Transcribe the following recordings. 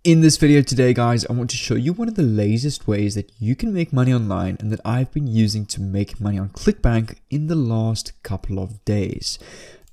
In this video today, guys, I want to show you one of the laziest ways that you can make money online and that I've been using to make money on Clickbank in the last couple of days.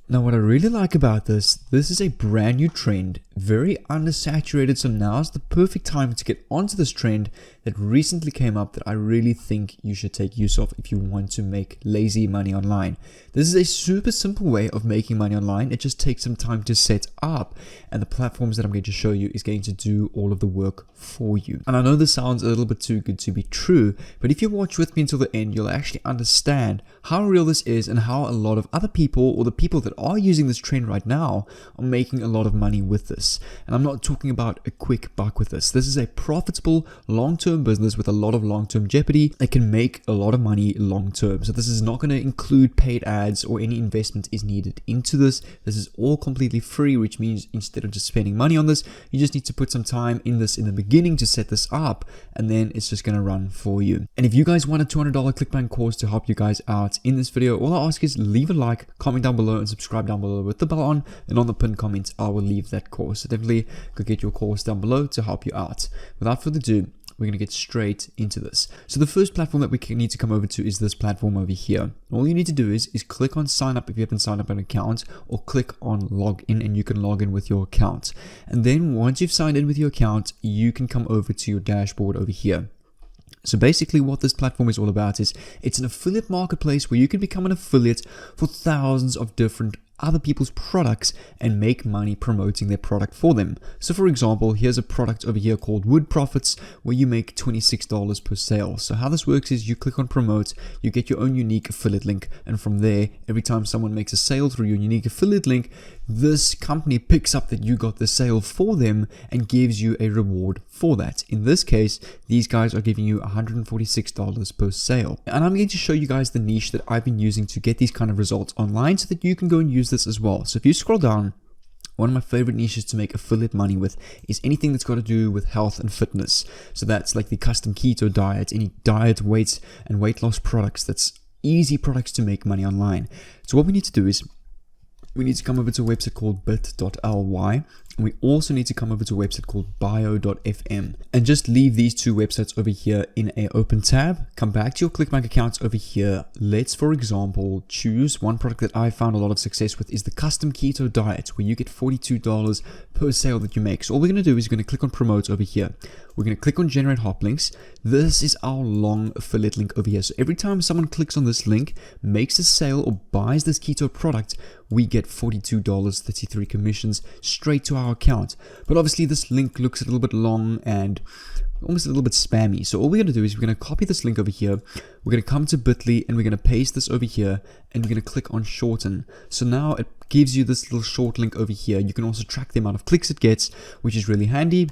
Now, what I really like about this is a brand new trend, very undersaturated, so now's the perfect time to get onto this trend that recently came up that I really think you should take use of if you want to make lazy money online. This is a super simple way of making money online. It just takes some time to set up, and the platforms that I'm going to show you is going to do all of the work for you. And I know this sounds a little bit too good to be true, but if you watch with me until the end, you'll actually understand how real this is and how a lot of other people, or the people that are using this trend right now, are making a lot of money with this. And I'm not talking about a quick buck with this. This is a profitable long-term business with a lot of long-term jeopardy that can make a lot of money long-term. So this is not going to include paid ads or any investment is needed into this. This is all completely free, which means instead of just spending money on this, you just need to put some time in this in the beginning to set this up, and then it's just going to run for you. And if you guys want a $200 Clickbank course to help you guys out in this video, all I ask is leave a like, comment down below, and subscribe down below with the bell on, and on the pinned comments I will leave that course. So definitely go get your course down below to help you out. Without further ado, we're going to get straight into this. So the first platform that we need to come over to is this platform over here. All you need to do is click on sign up if you haven't signed up an account, or click on log in, and you can log in with your account. And then once you've signed in with your account, you can come over to your dashboard over here. So basically what this platform is all about is it's an affiliate marketplace where you can become an affiliate for thousands of different other people's products and make money promoting their product for them. So for example, here's a product over here called Wood Profits where you make $26 per sale. So how this works is you click on promote, you get your own unique affiliate link, and from there, every time someone makes a sale through your unique affiliate link, this company picks up that you got the sale for them and gives you a reward for that. In this case, these guys are giving you $146 per sale. And I'm going to show you guys the niche that I've been using to get these kind of results online so that you can go and use this as well. So if you scroll down, one of my favorite niches to make affiliate money with is anything that's got to do with health and fitness. So that's like the custom keto diet, any diet, weights, and weight loss products. That's easy products to make money online. So what we need to do is we need to come over to a website called bit.ly, and we also need to come over to a website called bio.fm, and just leave these two websites over here in an open tab. Come back to your Clickbank accounts over here. Let's, for example, choose one product that I found a lot of success with is the custom keto diet, where you get $42 per sale that you make. So all we're going to do is we're going to click on promote over here. We're going to click on generate hop links. This is our long affiliate link over here. So every time someone clicks on this link, makes a sale, or buys this keto product, we get $42, 33 commissions straight to our account. But obviously this link looks a little bit long and almost a little bit spammy. So all we're going to do is we're going to copy this link over here. We're going to come to Bitly and we're going to paste this over here, and we're going to click on shorten. So now it gives you this little short link over here. You can also track the amount of clicks it gets, which is really handy.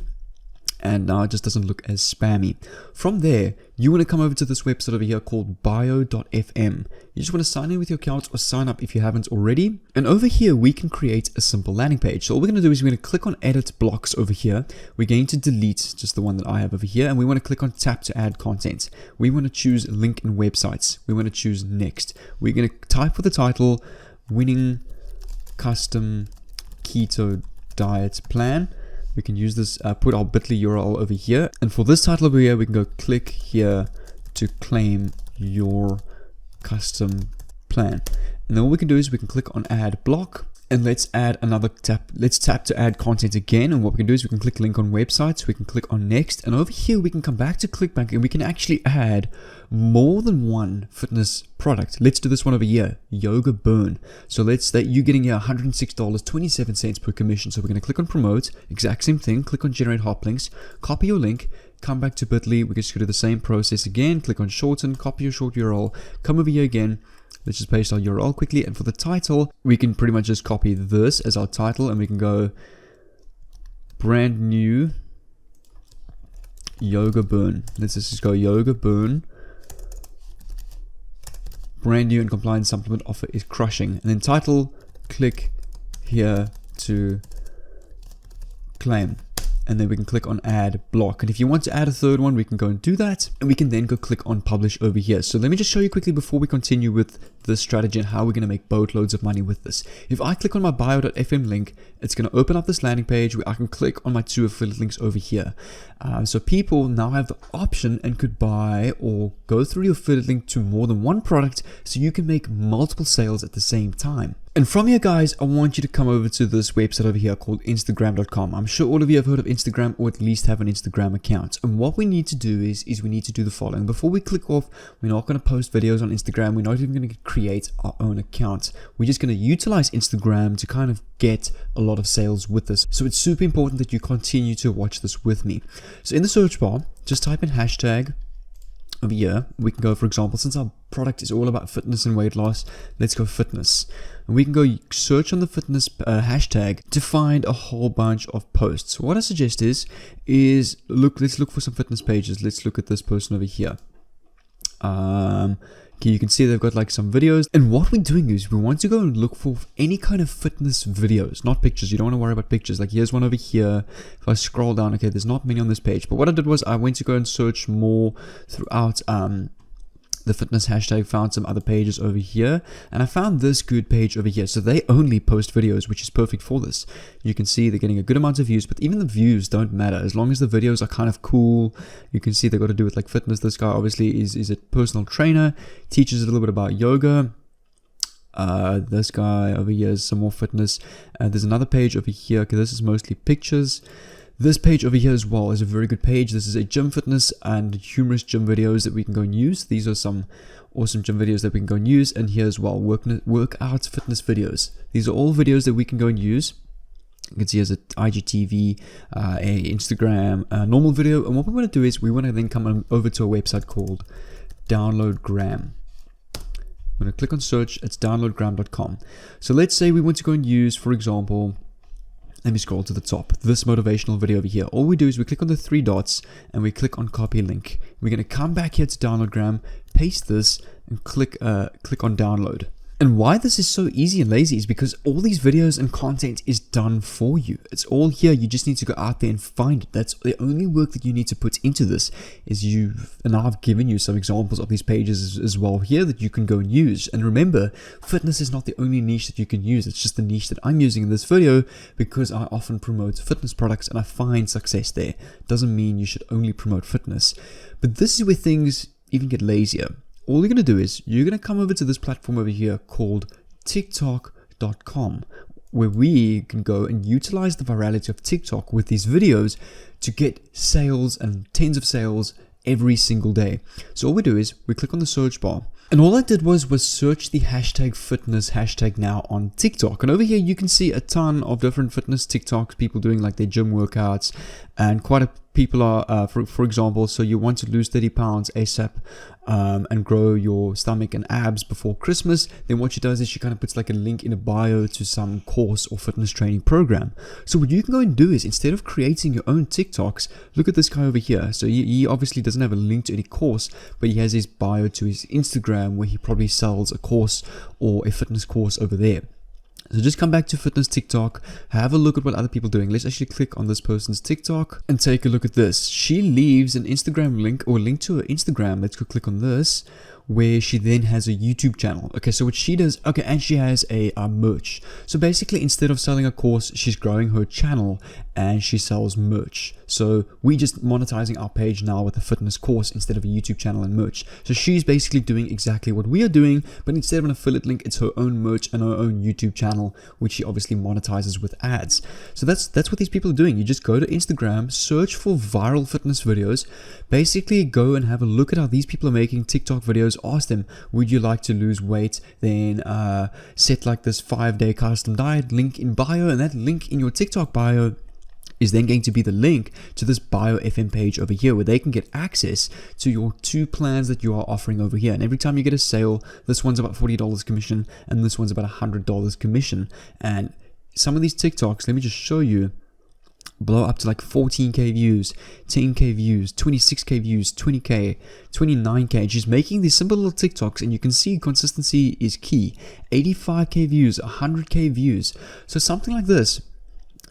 And now it just doesn't look as spammy. From there, you want to come over to this website over here called bio.fm. You just want to sign in with your account or sign up if you haven't already. And over here, we can create a simple landing page. So all we're going to do is we're going to click on edit blocks over here. We're going to delete just the one that I have over here. And we want to click on tap to add content. We want to choose link and websites. We want to choose next. We're going to type for the title, winning custom keto diet plan. We can use this, put our bit.ly URL over here. And for this title over here, we can go click here to claim your custom plan. And then what we can do is we can click on add block, and let's add another tab. Let's tap to add content again. And what we can do is we can click link on websites. We can click on next. And over here, we can come back to Clickbank and we can actually add more than one fitness product. Let's do this one over here, Yoga Burn. So let's say you're getting here $106.27 per commission. So we're going to click on promote, exact same thing, click on generate hop links, copy your link, come back to Bitly. We're just going to do the same process again, click on shorten, copy your short URL, come over here again. Let's just paste our URL quickly. And for the title, we can pretty much just copy this as our title, and we can go brand new Yoga Burn. Let's just go Yoga Burn. Brand new and compliant supplement offer is crushing. And then title, click here to claim. and then we can click on add block. And if you want to add a third one, we can go and do that, and we can then go click on publish over here. So let me just show you quickly before we continue with this strategy and how we're going to make boatloads of money with this. If I click on my bio.fm link, it's going to open up this landing page where I can click on my 2 affiliate links over here. So people now have the option and could buy or go through your affiliate link to more than one product, so you can make multiple sales at the same time. And from here, guys, I want you to come over to this website over here called Instagram.com. I'm sure all of you have heard of Instagram, or at least have an Instagram account. And what we need to do is we need to do the following. Before we click off, we're not going to post videos on Instagram. We're not even going to create our own account. We're just going to utilize Instagram to kind of get a lot of sales with this. So it's super important that you continue to watch this with me. So in the search bar, just type in hashtag. Over here, we can go, for example, since our product is all about fitness and weight loss, let's go fitness. And we can go search on the fitness hashtag to find a whole bunch of posts. What I suggest is let's look for some fitness pages. Let's look at this person over here. Okay, you can see they've got like some videos, and what we're doing is we want to go and look for any kind of fitness videos, not pictures. You don't want to worry about pictures. Like here's one over here. If I scroll down, okay, there's not many on this page, but what I did was I went to go and search more throughout the fitness hashtag, found some other pages over here, and I found this good page over here. So they only post videos, which is perfect for this. You can see they're getting a good amount of views, but even the views don't matter as long as the videos are kind of cool. You can see they got to do with like fitness. This guy obviously is a personal trainer, teaches a little bit about yoga. This guy over here is some more fitness. There's another page over here. Okay, this is mostly pictures. This page over here as well is a very good page. This is a gym fitness and humorous gym videos that we can go and use. These are some awesome gym videos that we can go and use. And here as well, workout fitness videos. These are all videos that we can go and use. You can see here's an IGTV, a Instagram, a normal video. And what we want to do is we want to then come over to a website called Downloadgram. I'm going to click on search. It's downloadgram.com. So let's say we want to go and use, for example, let me scroll to the top, this motivational video over here. All we do is we click on the 3 dots and we click on copy link. We're going to come back here to Downloadgram, paste this, and click on download. And why this is so easy and lazy is because all these videos and content is done for you. It's all here. You just need to go out there and find it. That's the only work that you need to put into this is and I've given you some examples of these pages as well here that you can go and use. And remember, fitness is not the only niche that you can use. It's just the niche that I'm using in this video because I often promote fitness products and I find success there. Doesn't mean you should only promote fitness. But this is where things even get lazier. All you're going to do is you're going to come over to this platform over here called TikTok.com, where we can go and utilize the virality of TikTok with these videos to get sales and tens of sales every single day. So all we do is we click on the search bar. And all I did was search the hashtag fitness hashtag now on TikTok. And over here you can see a ton of different fitness TikToks, people doing like their gym workouts, and quite a people are, for example, so you want to lose 30 pounds ASAP and grow your stomach and abs before Christmas, then what she does is she kind of puts like a link in a bio to some course or fitness training program. So what you can go and do is instead of creating your own TikToks, look at this guy over here. So he obviously doesn't have a link to any course, but he has his bio to his Instagram where he probably sells a course or a fitness course over there. So just come back to fitness TikTok, have a look at what other people are doing. Let's actually click on this person's TikTok and take a look at this. She leaves an Instagram link or link to her Instagram. Let's go click on this, where she then has a YouTube channel. Okay, so what she does, okay, and she has a merch. So basically, instead of selling a course, she's growing her channel and she sells merch. So we just monetizing our page now with a fitness course instead of a YouTube channel and merch. So she's basically doing exactly what we are doing, but instead of an affiliate link, it's her own merch and her own YouTube channel, which she obviously monetizes with ads. So that's what these people are doing. You just go to Instagram, search for viral fitness videos, basically go and have a look at how these people are making TikTok videos. Ask them, would you like to lose weight? Then set like this 5-day custom diet link in bio, and that link in your TikTok bio is then going to be the link to this Bio FM page over here where they can get access to your 2 plans that you are offering over here. And every time you get a sale, this one's about $40 commission and this one's about $100 commission. And some of these TikToks, let me just show you, blow up to like 14k views, 10k views, 26k views, 20k, 29k. She's making these simple little TikToks and you can see consistency is key. 85k views, 100k views. So something like this,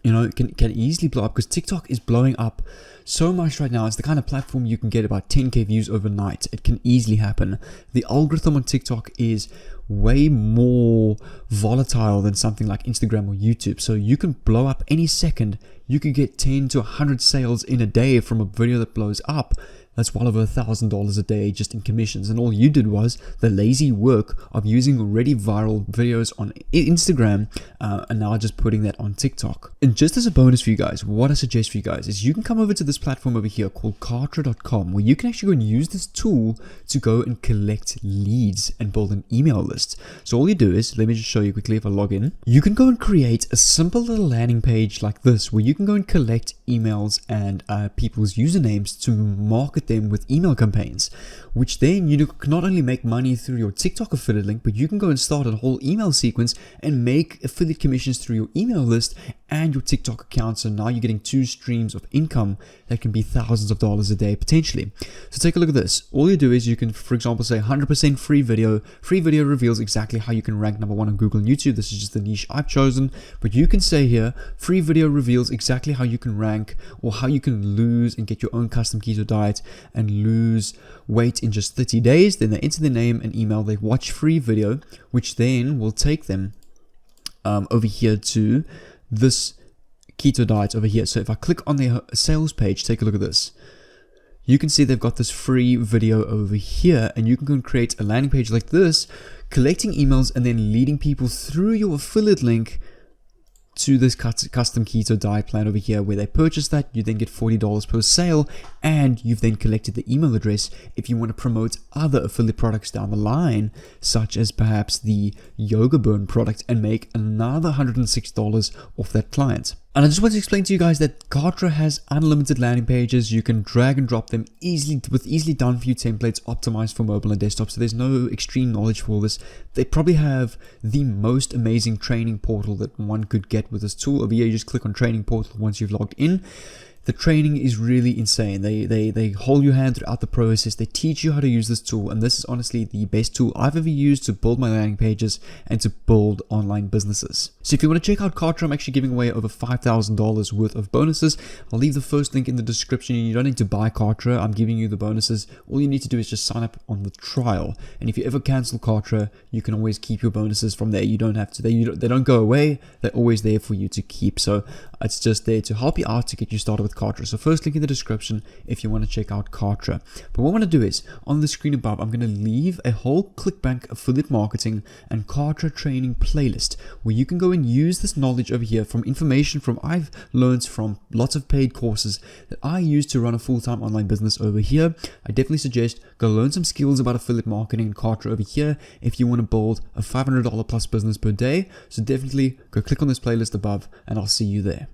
can easily blow up, because TikTok is blowing up so much right now. It's the kind of platform you can get about 10k views overnight. It can easily happen. The algorithm on TikTok is way more volatile than something like Instagram or YouTube. So you can blow up any second. You could get 10 to 100 sales in a day from a video that blows up. That's well over $1,000 a day just in commissions. And all you did was the lazy work of using already viral videos on Instagram and now just putting that on TikTok. And just as a bonus for you guys, what I suggest for you guys is you can come over to this platform over here called Kartra.com, where you can actually go and use this tool to go and collect leads and build an email list. So all you do is, let me just show you quickly if I log in. You can go and create a simple little landing page like this, where you can go and collect emails and people's usernames to market them with email campaigns, which then you can not only make money through your TikTok affiliate link, but you can go and start a whole email sequence and make affiliate commissions through your email list and your TikTok account. So now you're getting two streams of income that can be thousands of dollars a day potentially. So take a look at this. All you do is you can, for example, say 100% free video. Free video reveals exactly how you can rank #1 on Google and YouTube. This is just the niche I've chosen, but you can say here, free video reveals exactly how you can rank, or how you can lose and get your own custom keto diet and lose weight in just 30 days. Then they enter their name and email, they watch free video, which then will take them over here to this keto diet over here. So if I click on their sales page, take a look at this. You can see they've got this free video over here, and you can go and create a landing page like this, collecting emails and then leading people through your affiliate link to this custom keto diet plan over here, where they purchase that. You then get $40 per sale, and you've then collected the email address if you want to promote other affiliate products down the line, such as perhaps the Yoga Burn product, and make another $106 off that client. And I just want to explain to you guys that Kartra has unlimited landing pages. You can drag and drop them easily with easily done for you templates optimized for mobile and desktop. So there's no extreme knowledge for this. They probably have the most amazing training portal that one could get with this tool. Over here, you just click on training portal once you've logged in. The training is really insane. They hold your hand throughout the process. They teach you how to use this tool, and this is honestly the best tool I've ever used to build my landing pages and to build online businesses. So if you want to check out Kartra, I'm actually giving away over $5,000 worth of bonuses. I'll leave the first link in the description. You don't need to buy Kartra. I'm giving you the bonuses. All you need to do is just sign up on the trial. And if you ever cancel Kartra, you can always keep your bonuses from there. You don't have to. They don't go away. They're always there for you to keep. So it's just there to help you out, to get you started with Kartra. So first link in the description if you want to check out Kartra. But what I want to do is, on the screen above, I'm going to leave a whole Clickbank affiliate marketing and Kartra training playlist, where you can go and use this knowledge over here from information from I've learned from lots of paid courses that I use to run a full-time online business over here. I definitely suggest go learn some skills about affiliate marketing and Kartra over here if you want to build a $500 plus business per day. So definitely go click on this playlist above, and I'll see you there.